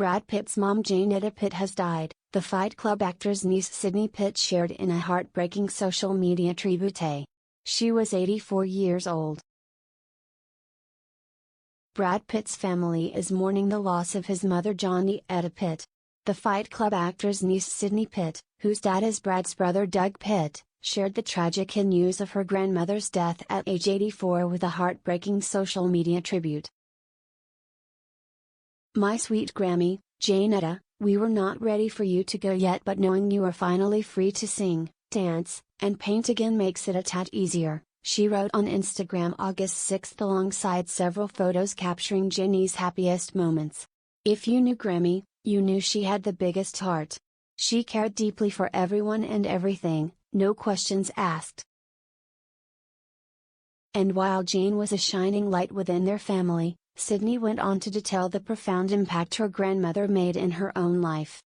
Brad Pitt's mom Jane Etta Pitt has died, the Fight Club actor's niece Jane Pitt shared in a heartbreaking social media tribute. She was 84 years old. Brad Pitt's family is mourning the loss of his mother Jane Etta Pitt. The Fight Club actor's niece Jane Pitt, whose dad is Brad's brother Doug Pitt, shared the tragic news of her grandmother's death at age 84 with a heartbreaking social media tribute. "My sweet Grammy, Jane Etta, we were not ready for you to go yet, but knowing you are finally free to sing, dance, and paint again makes it a tad easier," she wrote on Instagram August 6 alongside several photos capturing Jane's happiest moments. "If you knew Grammy, you knew she had the biggest heart. She cared deeply for everyone and everything, no questions asked." And while Jane was a shining light within their family, Sydney went on to detail the profound impact her grandmother made in her own life.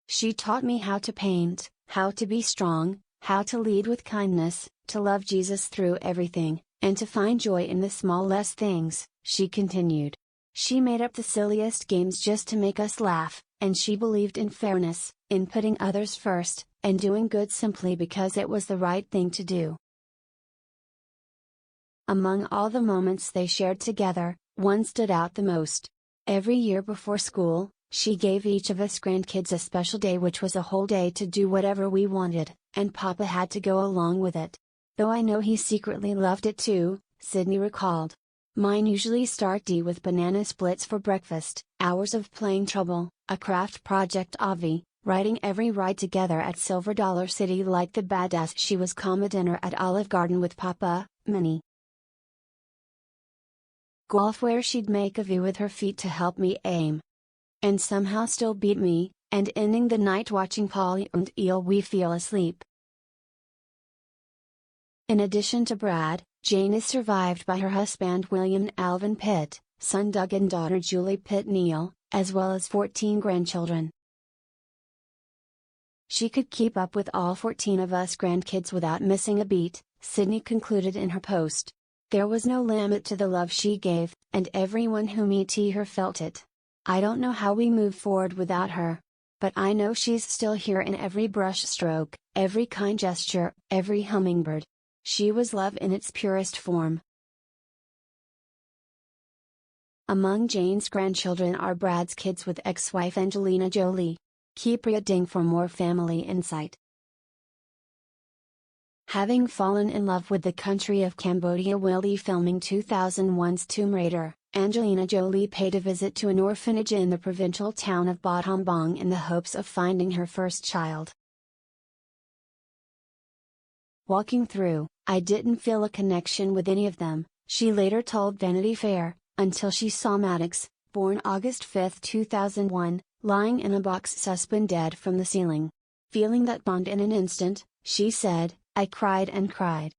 "She taught me how to paint, how to be strong, how to lead with kindness, to love Jesus through everything, and to find joy in the smallest things," she continued. "She made up the silliest games just to make us laugh, and she believed in fairness, in putting others first, and doing good simply because it was the right thing to do." Among all the moments they shared together, one stood out the most. "Every year before school, she gave each of us grandkids a special day, which was a whole day to do whatever we wanted, and Papa had to go along with it. Though I know he secretly loved it too," Sydney recalled. "Mine usually start with banana splits for breakfast, hours of playing Trouble, a craft project Avi, writing every ride together at Silver Dollar City like the badass she was, dinner at Olive Garden with Papa, Minnie. Golf where she'd make a view with her feet to help me aim. And somehow still beat me, and ending the night watching Polly and Eel we feel asleep." In addition to Brad, Jane is survived by her husband William Alvin Pitt, son Doug and daughter Julie Pitt Neal, as well as 14 grandchildren. "She could keep up with all 14 of us grandkids without missing a beat," Sydney concluded in her post. "There was no limit to the love she gave, and everyone who met her felt it. I don't know how we move forward without her. But I know she's still here in every brush stroke, every kind gesture, every hummingbird. She was love in its purest form." Among Jane's grandchildren are Brad's kids with ex-wife Angelina Jolie. Keep reading for more family insight. Having fallen in love with the country of Cambodia while filming 2001's Tomb Raider, Angelina Jolie paid a visit to an orphanage in the provincial town of Battambang in the hopes of finding her first child. "Walking through, I didn't feel a connection with any of them," she later told Vanity Fair, until she saw Maddox, born August 5, 2001, lying in a box suspended from the ceiling. "Feeling that bond in an instant," she said, "I cried and cried."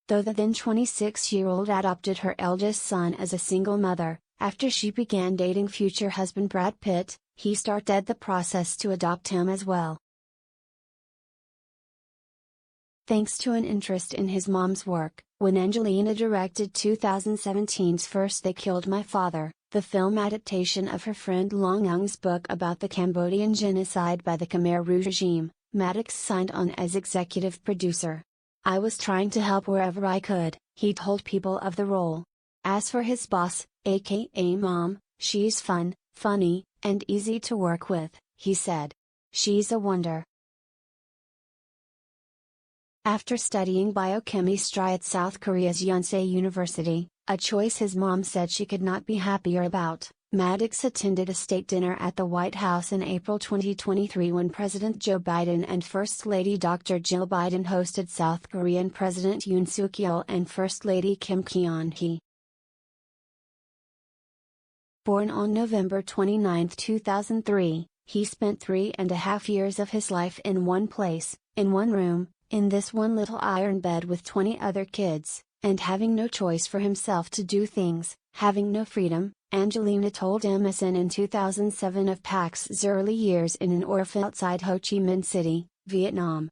Though the then 26-year-old adopted her eldest son as a single mother, after she began dating future husband Brad Pitt, he started the process to adopt him as well. Thanks to an interest in his mom's work, when Angelina directed 2017's First They Killed My Father, the film adaptation of her friend Long Eung's book about the Cambodian genocide by the Khmer Rouge regime, Maddox signed on as executive producer. "I was trying to help wherever I could," he told People of the role. As for his boss, aka Mom, "She's fun, funny, and easy to work with," he said. "She's a wonder." After studying biochemistry at South Korea's Yonsei University, a choice his mom said she could not be happier about, Maddox attended a state dinner at the White House in April 2023 when President Joe Biden and First Lady Dr. Jill Biden hosted South Korean President Yoon Suk-yeol and First Lady Kim Keon-hee. Born on November 29, 2003, he spent 3.5 years of his life in one place, in one room, in this one little iron bed with 20 other kids, and having no choice for himself to do things, having no freedom, Angelina told MSN in 2007 of Pac's early years in an orphan outside Ho Chi Minh City, Vietnam.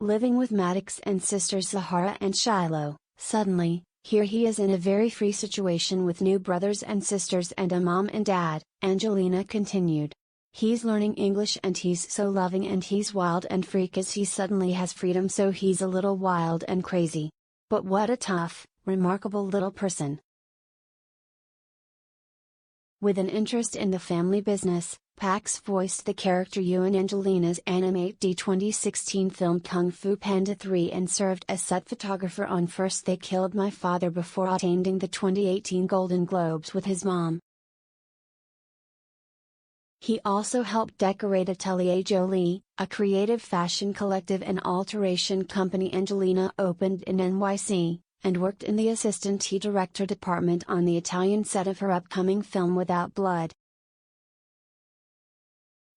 Living with Maddox and sisters Zahara and Shiloh, suddenly, Here he is in a very free situation with new brothers and sisters and a mom and dad, Angelina continued. He's learning English and he's so loving and he's wild and free 'cause he suddenly has freedom, so he's a little wild and crazy. But what a tough, remarkable little person. With an interest in the family business, Pax voiced the character Yu in Angelina's animated 2016 film Kung Fu Panda 3 and served as set photographer on First They Killed My Father before attaining the 2018 Golden Globes with his mom. He also helped decorate Atelier Jolie, a creative fashion collective and alteration company Angelina opened in NYC, and worked in the assistant director department on the Italian set of her upcoming film Without Blood.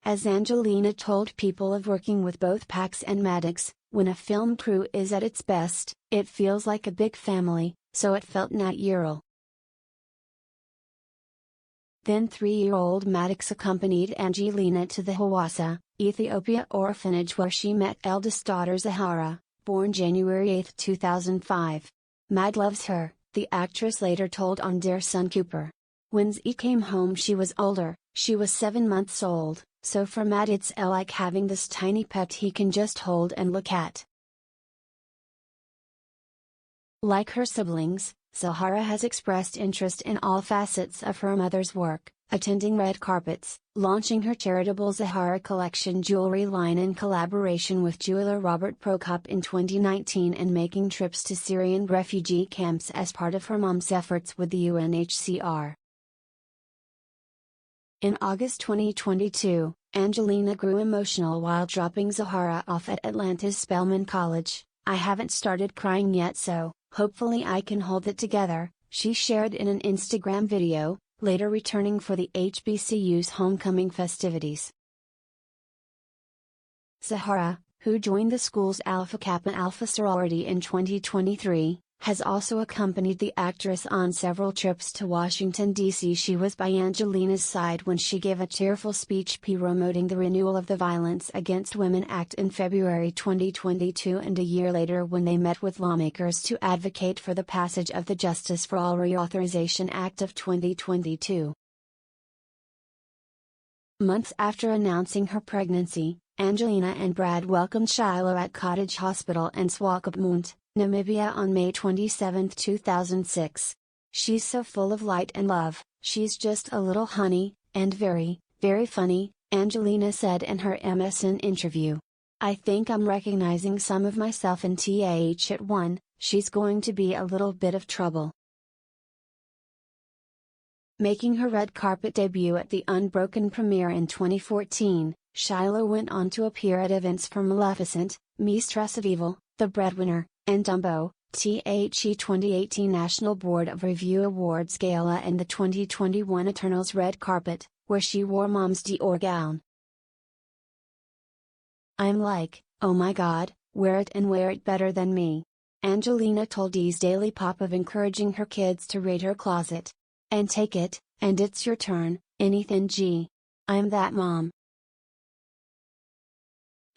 As Angelina told People of working with both Pax and Maddox, when a film crew is at its best, it feels like a big family, so it felt natural. Then 3-year-old Maddox accompanied Angelina to the Hawassa, Ethiopia orphanage where she met eldest daughter Zahara, born January 8, 2005. Mad loves her, the actress later told on Dear Son Cooper. When Z came home she was older, she was 7 months old, so for Mad it's like having this tiny pet he can just hold and look at. Like her siblings, Zahara has expressed interest in all facets of her mother's work, attending red carpets, launching her charitable Zahara Collection jewelry line in collaboration with jeweler Robert Prokop in 2019 and making trips to Syrian refugee camps as part of her mom's efforts with the UNHCR. In August 2022, Angelina grew emotional while dropping Zahara off at Atlanta's Spelman College. "I haven't started crying yet, so hopefully I can hold it together," she shared in an Instagram video, later returning for the HBCU's homecoming festivities. Zahara, who joined the school's Alpha Kappa Alpha sorority in 2023, has also accompanied the actress on several trips to Washington, D.C. She was by Angelina's side when she gave a tearful speech promoting the renewal of the Violence Against Women Act in February 2022 and a year later when they met with lawmakers to advocate for the passage of the Justice for All Reauthorization Act of 2022. Months after announcing her pregnancy, Angelina and Brad welcomed Shiloh at Cottage Hospital in Swakopmund, Namibia on May 27, 2006. "She's so full of light and love, she's just a little honey, and very, very funny," Angelina said in her MSN interview. "I think I'm recognizing some of myself in at 1, she's going to be a little bit of trouble." Making her red carpet debut at the Unbroken premiere in 2014, Shiloh went on to appear at events for Maleficent, Mistress of Evil, The Breadwinner, and Dumbo, THE 2018 National Board of Review Awards Gala and the 2021 Eternals red carpet, where she wore Mom's Dior gown. "I'm like, oh my god, wear it and wear it better than me," Angelina told D's Daily Pop of encouraging her kids to raid her closet. "And take it, and it's your turn, anything G. I'm that mom."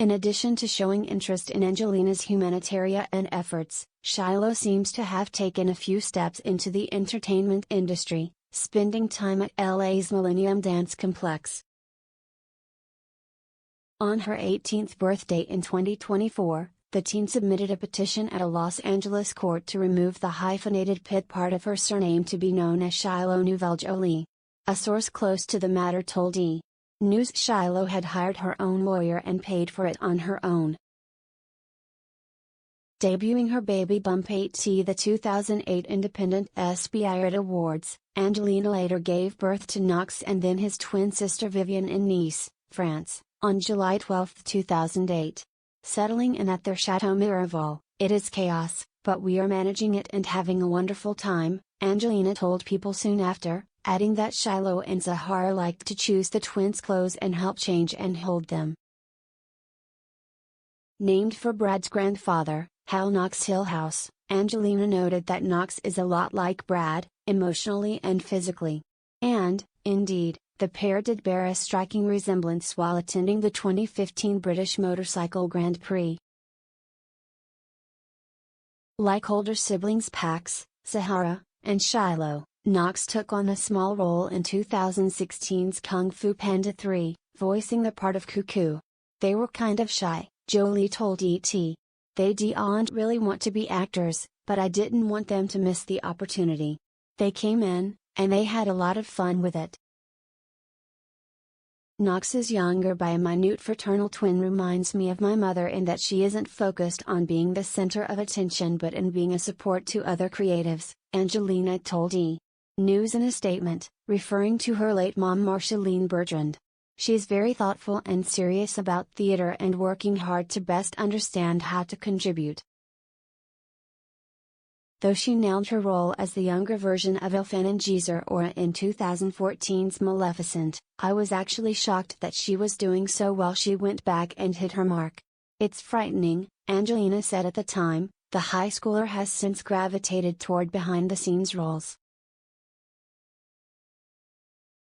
In addition to showing interest in Angelina's humanitarian efforts, Shiloh seems to have taken a few steps into the entertainment industry, spending time at LA's Millennium Dance Complex. On her 18th birthday in 2024, the teen submitted a petition at a Los Angeles court to remove the hyphenated Pitt part of her surname to be known as Shiloh Nouvelle Jolie. A source close to the matter told E! News Shiloh had hired her own lawyer and paid for it on her own. Debuting her baby bump at the 2008 Independent Spirit Awards, Angelina later gave birth to Knox and then his twin sister Vivian in Nice, France, on July 12, 2008. Settling in at their Chateau Miraval, "It is chaos, but we are managing it and having a wonderful time," Angelina told People soon after, adding that Shiloh and Zahara liked to choose the twins' clothes and help change and hold them. Named for Brad's grandfather, Hal Knox Hillhouse, Angelina noted that Knox is a lot like Brad, emotionally and physically. And, indeed, the pair did bear a striking resemblance while attending the 2015 British Motorcycle Grand Prix. Like older siblings Pax, Sahara, and Shiloh, Knox took on a small role in 2016's Kung Fu Panda 3, voicing the part of Cuckoo. "They were kind of shy," Jolie told ET. "They didn't really want to be actors, but I didn't want them to miss the opportunity. They came in, and they had a lot of fun with it." Knox is younger by a minute fraternal twin, reminds me of my mother in that she isn't focused on being the center of attention but in being a support to other creatives, Angelina told E! News in a statement, referring to her late mom Marceline Bertrand. "She's very thoughtful and serious about theater and working hard to best understand how to contribute." Though she nailed her role as the younger version of Elfan and Geezer Aura in 2014's Maleficent, I was actually shocked that she was doing so well. She went back and hit her mark. "It's frightening," Angelina said at the time. The high schooler has since gravitated toward behind-the-scenes roles.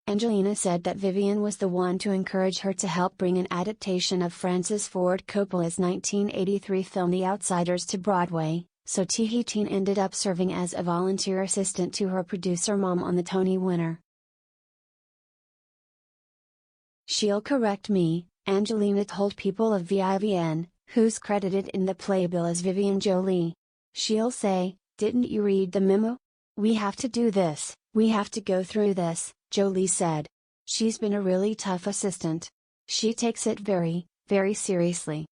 Angelina said that Vivian was the one to encourage her to help bring an adaptation of Francis Ford Coppola's 1983 film The Outsiders to Broadway, so Tahitian ended up serving as a volunteer assistant to her producer mom on the Tony winner. "She'll correct me," Angelina told People of Vivian, who's credited in the playbill as Vivian Jolie. "She'll say, 'Didn't you read the memo? We have to do this, we have to go through this,'" Jolie said. "She's been a really tough assistant. She takes it very, very seriously."